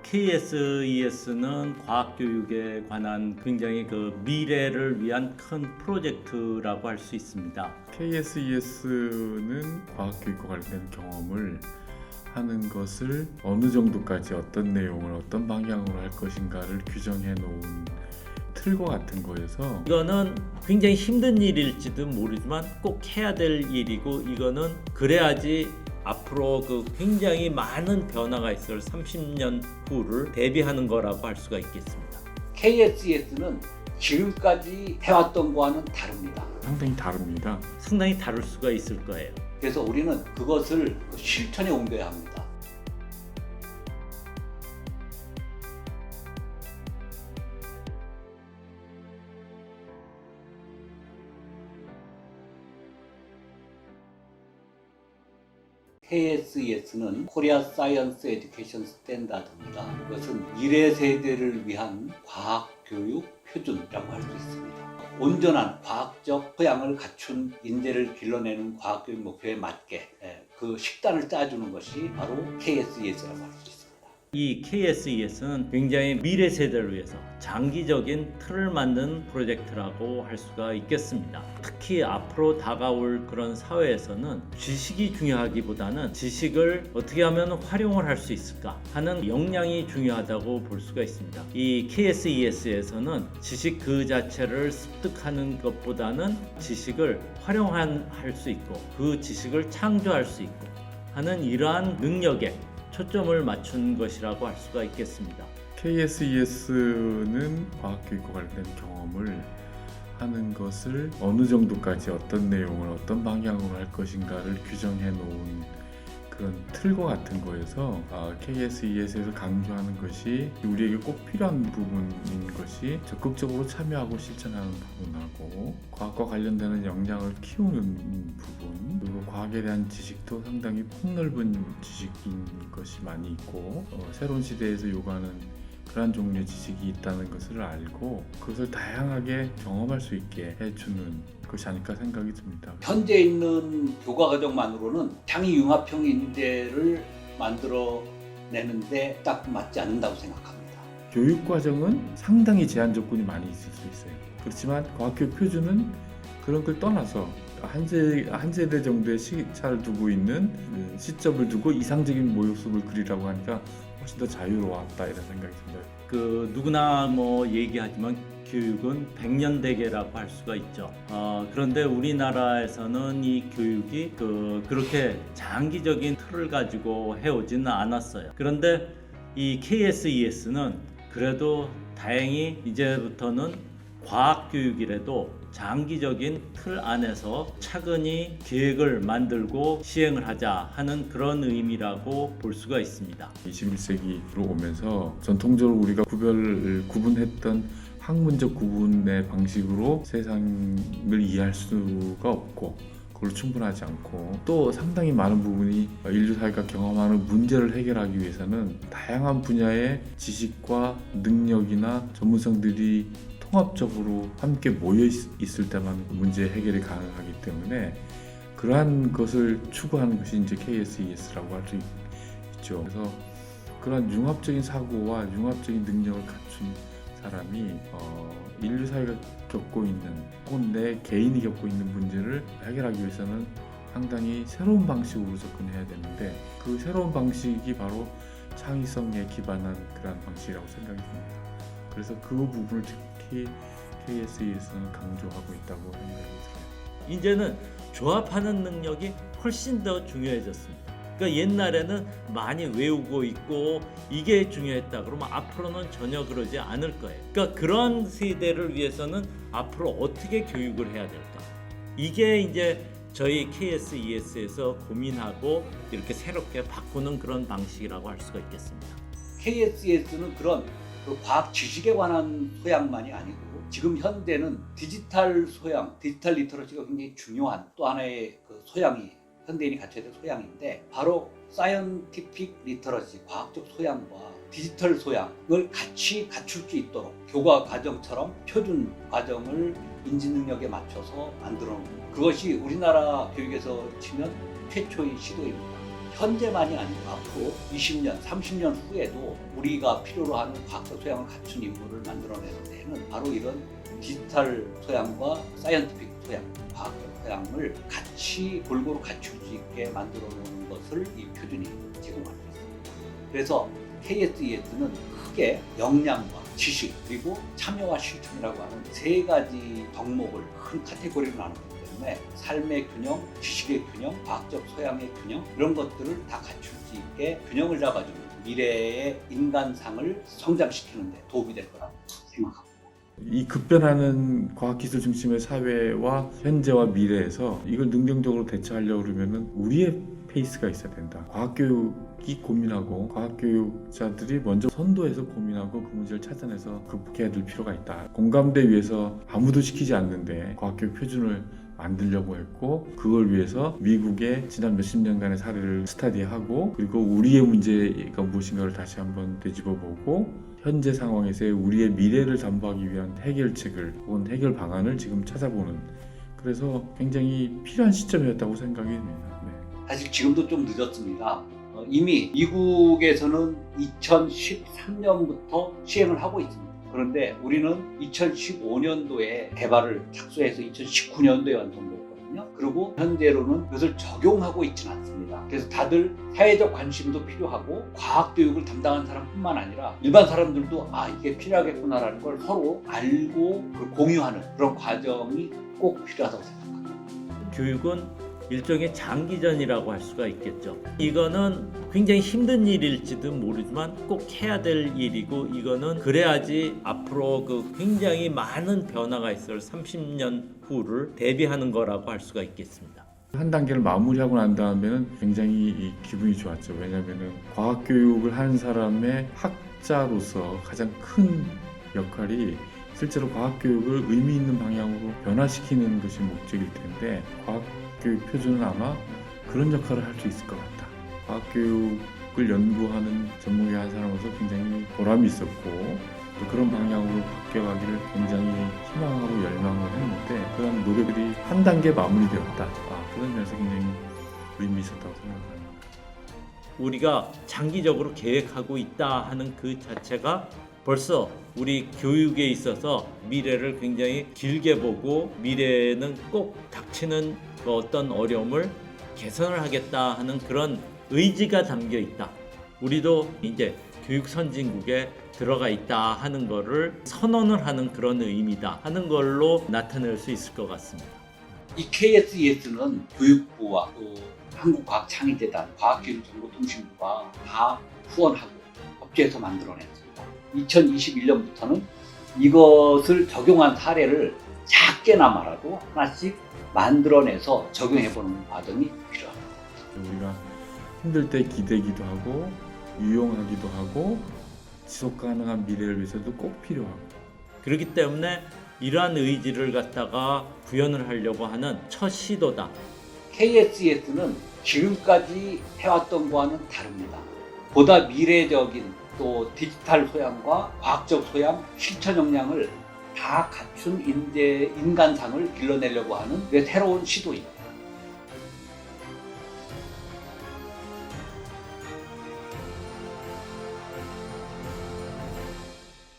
KSES는 과학교육에 관한 굉장히 미래를 위한 큰 프로젝트라고 할 수 있습니다. KSES는 과학교육과 관련된 경험을 하는 것을 어느 정도까지 어떤 내용을 어떤 방향으로 할 것인가를 규정해 놓은 틀과 같은 거여서 이거는 굉장히 힘든 일일지도 모르지만 꼭 해야 될 일이고, 이거는 그래야지 앞으로 굉장히 많은 변화가 있을 30년 후를 대비하는 거라고 할 수가 있겠습니다. KSES는 지금까지 해왔던 거와는 다릅니다. 상당히 다릅니다. 상당히 다를 수가 있을 거예요. 그래서 우리는 그것을 실천에 옮겨야 합니다. KSES는 코리아 사이언스 에듀케이션 스탠다드입니다. 이것은 미래 세대를 위한 과학 교육 표준이라고 할 수 있습니다. 온전한 과학적 토양을 갖춘 인재를 길러내는 과학 교육 목표에 맞게 그 식단을 짜주는 것이 바로 KSES라고 할 수 있습니다. 이 KSES는 굉장히 미래 세대를 위해서 장기적인 틀을 만든 프로젝트라고 할 수가 있겠습니다. 특히 앞으로 다가올 그런 사회에서는 지식이 중요하기보다는 지식을 어떻게 하면 활용을 할 수 있을까 하는 역량이 중요하다고 볼 수가 있습니다. 이 KSES에서는 지식 그 자체를 습득하는 것보다는 지식을 활용할 수 있고 그 지식을 창조할 수 있고 하는 이러한 능력에 초점을 맞춘 것이라고 할 수가 있겠습니다. KSES는 과학교육과 관련된 경험을 하는 것을 어느 정도까지 어떤 내용을 어떤 방향으로 할 것인가를 규정해 놓은 그런 틀과 같은 거여서 KSES에서 강조하는 것이 우리에게 꼭 필요한 부분인 것이 적극적으로 참여하고 실천하는 부분하고 과학과 관련되는 역량을 키우는 부분, 그리고 과학에 대한 지식도 상당히 폭넓은 지식인 것이 많이 있고 새로운 시대에서 요구하는 그러한 종류의 지식이 있다는 것을 알고 그것을 다양하게 경험할 수 있게 해주는 것이 아닐까 생각이 듭니다. 현재 있는 교과과정만으로는 창의융합형 인재를 만들어내는데 딱 맞지 않는다고 생각합니다. 교육과정은 상당히 제한 조건이 많이 있을 수 있어요. 그렇지만 과학교육 표준은 그런 걸 떠나서 한 세대 정도의 시차를 두고 있는 시점을 두고 이상적인 모습을 그리라고 하니까 훨씬 더 자유로웠다 이런 생각이 듭니다. 누구나 얘기하지만 교육은 백년대계라고 할 수가 있죠. 그런데 우리나라에서는 이 교육이 그렇게 장기적인 틀을 가지고 해오지는 않았어요. 그런데 이 KSES는 그래도 다행히 이제부터는 과학교육이라도 장기적인 틀 안에서 차근히 계획을 만들고 시행을 하자 하는 그런 의미라고 볼 수가 있습니다. 21세기로 오면서 전통적으로 우리가 구분했던 학문적 구분의 방식으로 세상을 이해할 수가 없고 그걸로 충분하지 않고 또 상당히 많은 부분이 인류 사회가 경험하는 문제를 해결하기 위해서는 다양한 분야의 지식과 능력이나 전문성들이 통합적으로 함께 모여 있을 때만 문제 해결이 가능하기 때문에 그러한 것을 추구하는 것이 이제 KSES라고 할 수 있죠. 그래서 그런 융합적인 사고와 융합적인 능력을 갖춘 사람이 인류 사회가 겪고 있는 혹은 내 개인이 겪고 있는 문제를 해결하기 위해서는 상당히 새로운 방식으로 접근해야 되는데 그 새로운 방식이 바로 창의성에 기반한 그런 방식이라고 생각이 듭니다. 그래서 그 부분을 특히 KSES는 강조하고 있다고 생각이 들어요. 이제는 조합하는 능력이 훨씬 더 중요해졌습니다. 그러니까 옛날에는 많이 외우고 있고 이게 중요했다 그러면 앞으로는 전혀 그러지 않을 거예요. 그러니까 그런 세대를 위해서는 앞으로 어떻게 교육을 해야 될까? 이게 이제 저희 KSES에서 고민하고 이렇게 새롭게 바꾸는 그런 방식이라고 할 수가 있겠습니다. KSES는 그런 과학 지식에 관한 소양만이 아니고 지금 현대는 디지털 소양, 디지털 리터러시가 굉장히 중요한 또 하나의 소양이 현대인이 갖춰야 될 소양인데 바로 사이언티픽 리터러시, 과학적 소양과 디지털 소양을 같이 갖출 수 있도록 교과 과정처럼 표준 과정을 인지 능력에 맞춰서 만들어 놓은 그것이 우리나라 교육에서 치면 최초의 시도입니다. 현재만이 아니고 앞으로 20년, 30년 후에도 우리가 필요로 하는 과학적 소양을 갖춘 인물을 만들어내는 데는 바로 이런 디지털 소양과 사이언티픽 소양, 과학적 소양을 같이 골고루 갖출 수 있게 만들어 놓는 것을 이 표준이 제공할 수 있습니다. 그래서 KSES는 크게 역량과 지식 그리고 참여와 실천이라고 하는 세 가지 덕목을 큰 카테고리로 나누기 때문에 삶의 균형, 지식의 균형, 과학적 소양의 균형 이런 것들을 다 갖출 수 있게 균형을 잡아주는 미래의 인간상을 성장시키는 데 도움이 될 거라고 생각합니다. 이 급변하는 과학기술 중심의 사회와 현재와 미래에서 이걸 능동적으로 대처하려고 그러면은 우리의 페이스가 있어야 된다. 과학교육이 고민하고 과학교육자들이 먼저 선도해서 고민하고 그 문제를 찾아내서 극복해야 될 필요가 있다. 공감대 위해서 아무도 시키지 않는데 과학교육 표준을 만들려고 했고 그걸 위해서 미국의 지난 몇십 년간의 사례를 스터디하고 그리고 우리의 문제가 무엇인가를 다시 한번 되짚어보고 현재 상황에서의 우리의 미래를 담보하기 위한 해결책을 혹은 해결 방안을 지금 찾아보는 그래서 굉장히 필요한 시점이었다고 생각이 됩니다. 네. 사실 지금도 좀 늦었습니다. 이미 미국에서는 2013년부터 시행을 하고 있습니다. 그런데 우리는 2015년도에 개발을 착수해서 2019년도에 완성됐거든요. 그리고 현재로는 그것을 적용하고 있지는 않습니다. 그래서 다들 사회적 관심도 필요하고 과학교육을 담당한 사람뿐만 아니라 일반 사람들도 이게 필요하겠구나라는 걸 서로 알고 공유하는 그런 과정이 꼭 필요하다고 생각합니다. 교육은 일종의 장기전이라고 할 수가 있겠죠. 이거는 굉장히 힘든 일일지도 모르지만 꼭 해야 될 일이고 이거는 그래야지 앞으로 그 굉장히 많은 변화가 있을 30년 후를 대비하는 거라고 할 수가 있겠습니다. 한 단계를 마무리하고 난 다음에는 굉장히 기분이 좋았죠. 왜냐하면 과학교육을 하는 사람의 학자로서 가장 큰 역할이 실제로 과학교육을 의미 있는 방향으로 변화시키는 것이 목적일 텐데 과학교육 표준은 아마 그런 역할을 할 수 있을 것 같다. 과학교육을 연구하는 전문가의 한 사람으로서 굉장히 보람이 있었고 또 그런 방향으로 바뀌어가기를 굉장히 희망하고 열망을 했는데 그런 노력들이 한 단계 마무리되었다. 그런 면에서 굉장히 의미 있었다고 생각합니다. 우리가 장기적으로 계획하고 있다 하는 그 자체가 벌써 우리 교육에 있어서 미래를 굉장히 길게 보고 미래에는 꼭 닥치는 그 어떤 어려움을 개선을 하겠다 하는 그런 의지가 담겨 있다. 우리도 이제 교육 선진국에 들어가 있다 하는 거를 선언을 하는 그런 의미다 하는 걸로 나타낼 수 있을 것 같습니다. 이 KSES는 교육부와 또 한국과학창의재단, 과학기술정보통신부가 다 후원하고 협조해서 만들어냈습니다. 2021년부터는 이것을 적용한 사례를 작게나마라도 하나씩 만들어내서 적용해보는 과정이 필요합니다. 우리가 힘들 때 기대기도 하고 유용하기도 하고 지속가능한 미래를 위해서도 꼭 필요하고 그렇기 때문에 이러한 의지를 갖다가 구현을 하려고 하는 첫 시도다. KSES는 지금까지 해왔던 거와는 다릅니다. 보다 미래적인 또 디지털 소양과 과학적 소양, 실천 역량을 다 갖춘 인간상을 길러내려고 하는 새로운 시도입니다.